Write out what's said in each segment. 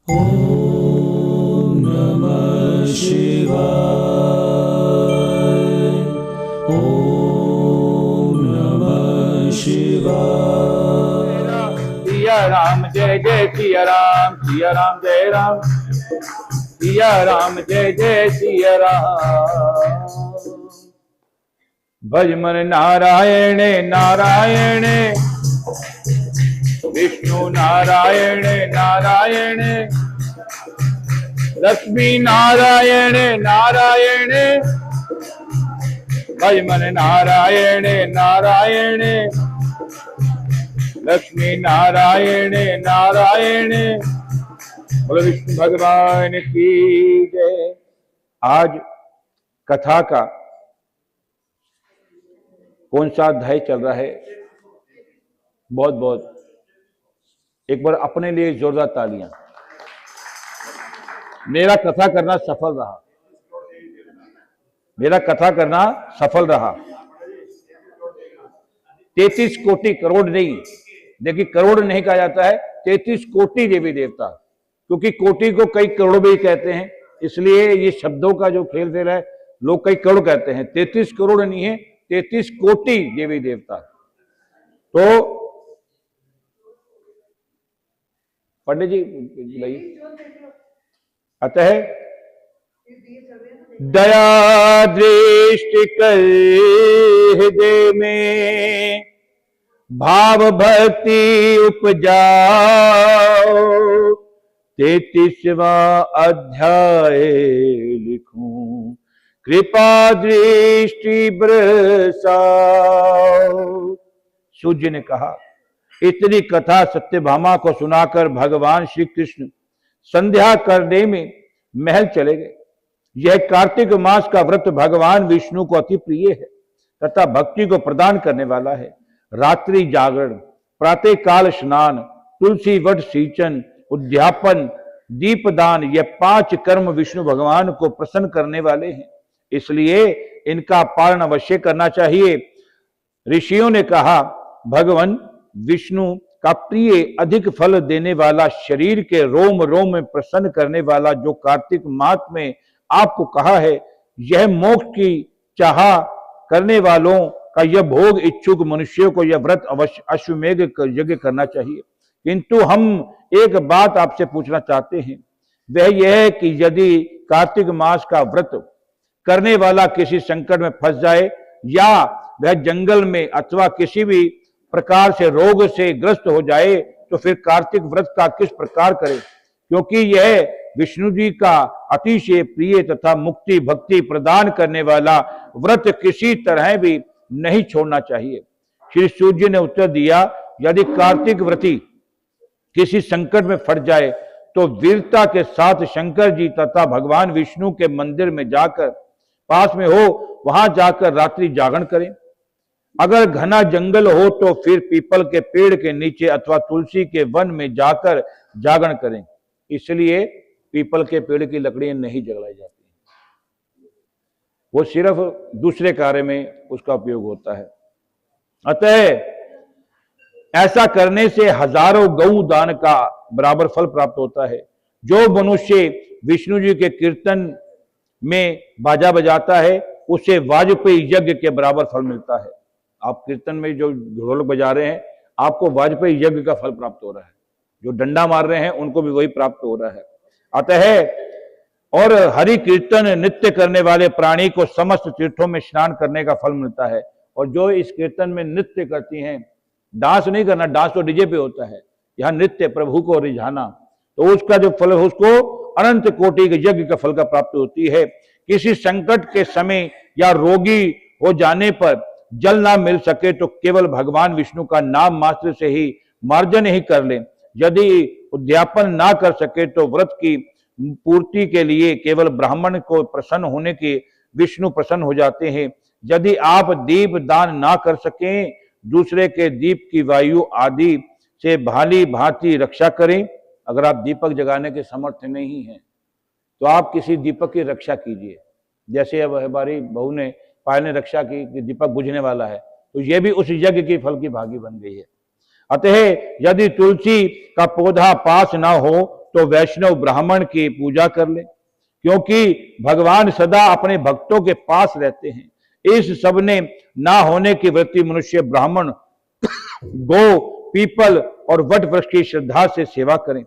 ॐ नमः शिवाय। ॐ नमः शिवाय। सिया राम जय जय सिया राम जय राम सिया राम जय जय सिया राम। भज मन नारायण नारायण विष्णु नारायण नारायण लक्ष्मी नारायण नारायण भज मन नारायण नारायण लक्ष्मी नारायण नारायण। बोलो विष्णु भगवान की जय। आज कथा का कौन सा अध्याय चल रहा है? बहुत बहुत एक बार अपने लिए जोरदार तालियां। मेरा कथा करना सफल रहा, मेरा कथा करना सफल रहा। 33 कोटि करोड़ नहीं, देखिए करोड़ नहीं कहा जाता है, 33 कोटि देवी देवता, क्योंकि कोटि को कई करोड़ भी कहते हैं, इसलिए ये शब्दों का जो खेल खेल है, लोग कई करोड़ कहते हैं। 33 करोड़ नहीं है, 33 कोटि देवी देवता। तो पंडित जी भाई, अतः दया दृष्टि कर हृदय में भाव भक्ति उपजाओ। 33वां अध्याय लिखूं कृपा दृष्टि बरसाओ। सूर्य ने कहा, इतनी कथा सत्यभामा को सुनाकर भगवान श्री कृष्ण संध्या करने में महल चले गए। यह कार्तिक मास का व्रत भगवान विष्णु को अति प्रिय है तथा भक्ति को प्रदान करने वाला है। रात्रि जागरण, प्रातः काल स्नान, तुलसी वट सिंचन, उद्यापन, दीपदान, ये 5 कर्म विष्णु भगवान को प्रसन्न करने वाले हैं, इसलिए इनका पालन अवश्य करना चाहिए। ऋषियों ने कहा, भगवान विष्णु का प्रिय अधिक फल देने वाला, शरीर के रोम रोम में प्रसन्न करने वाला जो कार्तिक मास में आपको कहा है, यह मोक्ष की चाह करने वालों का यह भोग इच्छुक मनुष्यों को यह व्रत अवश्य अश्वमेध यज्ञ करना चाहिए। किंतु हम एक बात आपसे पूछना चाहते हैं, वह यह है कि यदि कार्तिक मास का व्रत करने वाला किसी संकट में फंस जाए या वह जंगल में अथवा किसी भी प्रकार से रोग से ग्रस्त हो जाए तो फिर कार्तिक व्रत का किस प्रकार करे, क्योंकि यह विष्णु जी का अतिशय प्रिय तथा मुक्ति भक्ति प्रदान करने वाला व्रत किसी तरह भी नहीं छोड़ना चाहिए। श्री सूर्य ने उत्तर दिया, यदि कार्तिक व्रती किसी संकट में फंस जाए तो वीरता के साथ शंकर जी तथा भगवान विष्णु के मंदिर में जाकर, पास में हो वहां जाकर रात्रि जागरण करें। अगर घना जंगल हो तो फिर पीपल के पेड़ के नीचे अथवा तुलसी के वन में जाकर जागरण करें, इसलिए पीपल के पेड़ की लकड़ियां नहीं जलाई जाती, वो सिर्फ दूसरे कार्य में उसका उपयोग होता है। अतः ऐसा करने से हजारों गौ दान का बराबर फल प्राप्त होता है। जो मनुष्य विष्णु जी के कीर्तन में बाजा बजाता है उसे वाजपेयी यज्ञ के बराबर फल मिलता है। आप कीर्तन में जो ढोलक बजा रहे हैं, आपको वाजपेयी यज्ञ का फल प्राप्त हो रहा है। जो डंडा मार रहे हैं उनको भी वही प्राप्त हो रहा है। अतः और हरि कीर्तन नृत्य करने वाले प्राणी को समस्त तीर्थों में स्नान करने का फल मिलता है। और जो इस कीर्तन में नृत्य करती हैं, डांस नहीं करना, डांस तो डीजे पे होता है, यहाँ नृत्य प्रभु को रिझाना, तो उसका जो फल है उसको अनंत कोटि के यज्ञ का फल का प्राप्ति होती है। किसी संकट के समय या रोगी हो जाने पर जल ना मिल सके तो केवल भगवान विष्णु का नाम मात्र से ही मार्जन ही कर ले। यदि उद्यापन ना कर सके तो व्रत की पूर्ति के लिए केवल ब्राह्मण को प्रसन्न होने के विष्णु प्रसन्न हो जाते हैं। यदि आप दीप दान ना कर सकें, दूसरे के दीप की वायु आदि से भाली भांति रक्षा करें। अगर आप दीपक जगाने के समर्थ नहीं हैं तो आप किसी दीपक की रक्षा कीजिए। जैसे अब हमारी बहू ने पायल ने रक्षा की कि दीपक बुझने वाला है, तो यह भी उस यज्ञ की फल की भागी बन गई है। अतः यदि तुलसी का पौधा पास ना हो तो वैष्णव ब्राह्मण की पूजा कर ले, क्योंकि भगवान सदा अपने भक्तों के पास रहते हैं। इस सब ने ना होने की वृत्ति मनुष्य ब्राह्मण, गो, पीपल और वट वृक्ष की श्रद्धा से सेवा करें।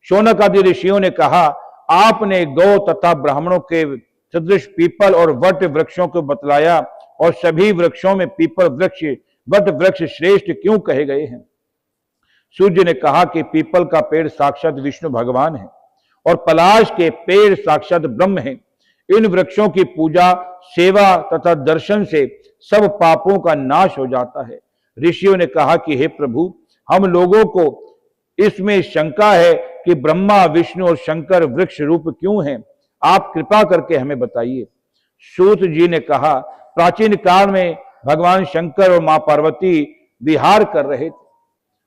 शौनक आदि ऋषियों ने कहा, आपने गौ तथा ब्राह्मणों के सदृश पीपल और वट वृक्षों को बतलाया, और सभी वृक्षों में पीपल वृक्ष, वट वृक्ष श्रेष्ठ क्यों कहे गए हैं? सूर्य ने कहा कि पीपल का पेड़ साक्षात विष्णु भगवान है और पलाश के पेड़ साक्षात ब्रह्म है। इन वृक्षों की पूजा, सेवा तथा दर्शन से सब पापों का नाश हो जाता है। ऋषियों ने कहा कि हे प्रभु, हम लोगों को इसमें शंका है कि ब्रह्मा, विष्णु और शंकर वृक्ष रूप क्यों हैं? आप कृपा करके हमें बताइए। सूत जी ने कहा, प्राचीन काल में भगवान शंकर और मां पार्वती विहार कर रहे थे।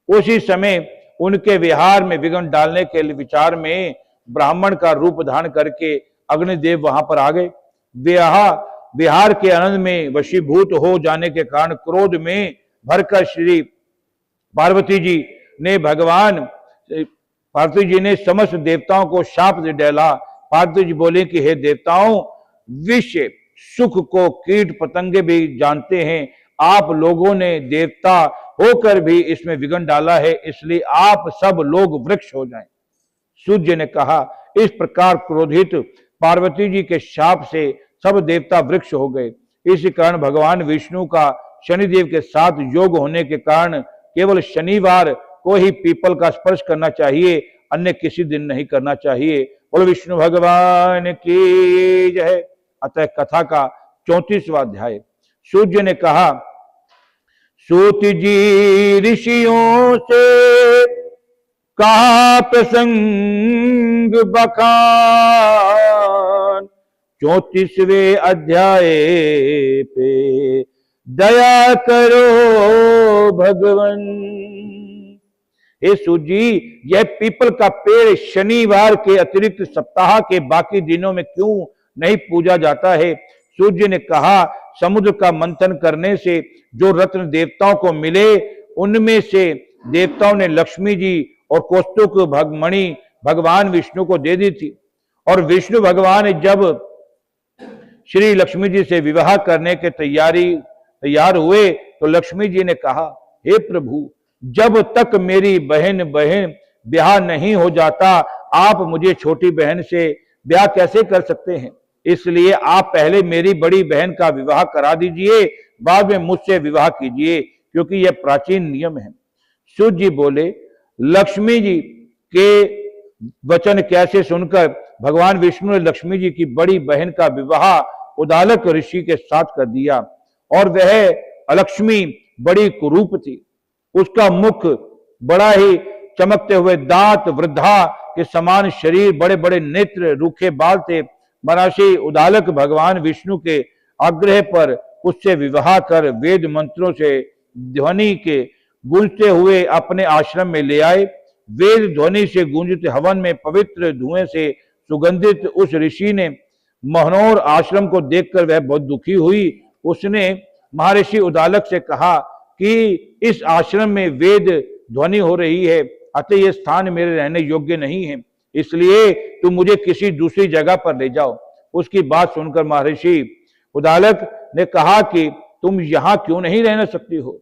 उसी समय उनके विहार में विघ्न डालने के विचार में ब्राह्मण का रूप धारण करके अग्निदेव वहां पर आ गए। विहार के आनंद में वशीभूत हो जाने के कारण क्रोध में भरकर श्री पार्वती जी ने समस्त देवताओं को शाप दे डाला। पार्वती जी बोले कि हे देवताओं, विष सुख को कीट पतंगे भी जानते हैं, आप लोगों ने देवता होकर भी इसमें विघ्न डाला है, इसलिए आप सब लोग वृक्ष हो जाएं। सूर्य ने कहा, इस प्रकार क्रोधित पार्वती जी के शाप से सब देवता वृक्ष हो गए। इसी कारण भगवान विष्णु का शनिदेव के साथ योग होने के कारण केवल शनिवार को ही पीपल का स्पर्श करना चाहिए, अन्य किसी दिन नहीं करना चाहिए। बोलो विष्णु भगवान की जय। अतः कथा का 34वां अध्याय। सूर्य ने कहा, सूत जी ऋषियों से कहा प्रसंग बखान, 34वें अध्याय पे दया करो भगवन। हे सूत जी, यह पीपल का पेड़ शनिवार के अतिरिक्त सप्ताह के बाकी दिनों में क्यों नहीं पूजा जाता है? सूर्य ने कहा, समुद्र का मंथन करने से जो रत्न देवताओं को मिले, उनमें से देवताओं ने लक्ष्मी जी और कौस्तुभ भगमणि भगवान विष्णु को दे दी थी। और विष्णु भगवान जब श्री लक्ष्मी जी से विवाह करने के तैयार हुए तो लक्ष्मी जी ने कहा, हे प्रभु, जब तक मेरी बहन ब्याह नहीं हो जाता, आप मुझे छोटी बहन से ब्याह कैसे कर सकते हैं? इसलिए आप पहले मेरी बड़ी बहन का विवाह करा दीजिए, बाद में मुझसे विवाह कीजिए, क्योंकि यह प्राचीन नियम है। सूर्य जी बोले, लक्ष्मी जी के वचन कैसे सुनकर भगवान विष्णु ने लक्ष्मी जी की बड़ी बहन का विवाह उदालक ऋषि के साथ कर दिया। और वह अलक्ष्मी बड़ी कुरूप थी, उसका मुख बड़ा ही चमकते हुए दांत, वृद्धा के समान शरीर, बड़े बड़े नेत्र, रूखे बाल थे। महर्षि उदालक भगवान विष्णु के आग्रह पर उससे विवाह कर वेद मंत्रों से ध्वनि के गूंजते हुए अपने आश्रम में ले आए। वेद ध्वनि से गूंजते हवन में पवित्र धुएं से सुगंधित उस ऋषि ने महनौर आश्रम को देखकर वह बहुत दुखी हुई। उसने महर्षि उदालक से कहा कि इस आश्रम में वेद ध्वनि हो रही है, अतः यह स्थान मेरे रहने योग्य नहीं है, इसलिए तुम मुझे किसी दूसरी जगह पर ले जाओ। उसकी बात सुनकर महर्षि उदालक ने कहा कि तुम यहाँ क्यों नहीं रह सकती हो?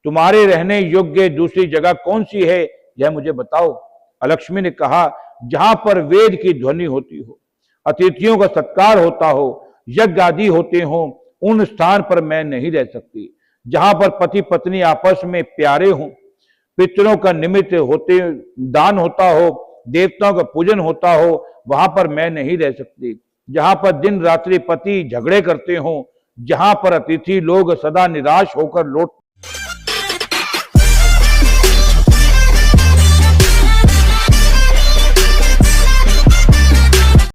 तुम्हारे रहने योग्य दूसरी जगह कौन सी है, यह मुझे बताओ। अलक्ष्मी ने कहा, जहां पर वेद की ध्वनि होती हो, अतिथियों का सत्कार होता हो, यज्ञ आदि होते हो, उन स्थान पर मैं नहीं रह सकती। जहां पर पति पत्नी आपस में प्यारे हों, पितरों का निमित्त होते दान होता हो, देवताओं का पूजन होता हो, वहां पर मैं नहीं रह सकती। जहां पर दिन रात्रि पति झगड़े करते हो, जहां पर अतिथि लोग सदा निराश होकर लौटते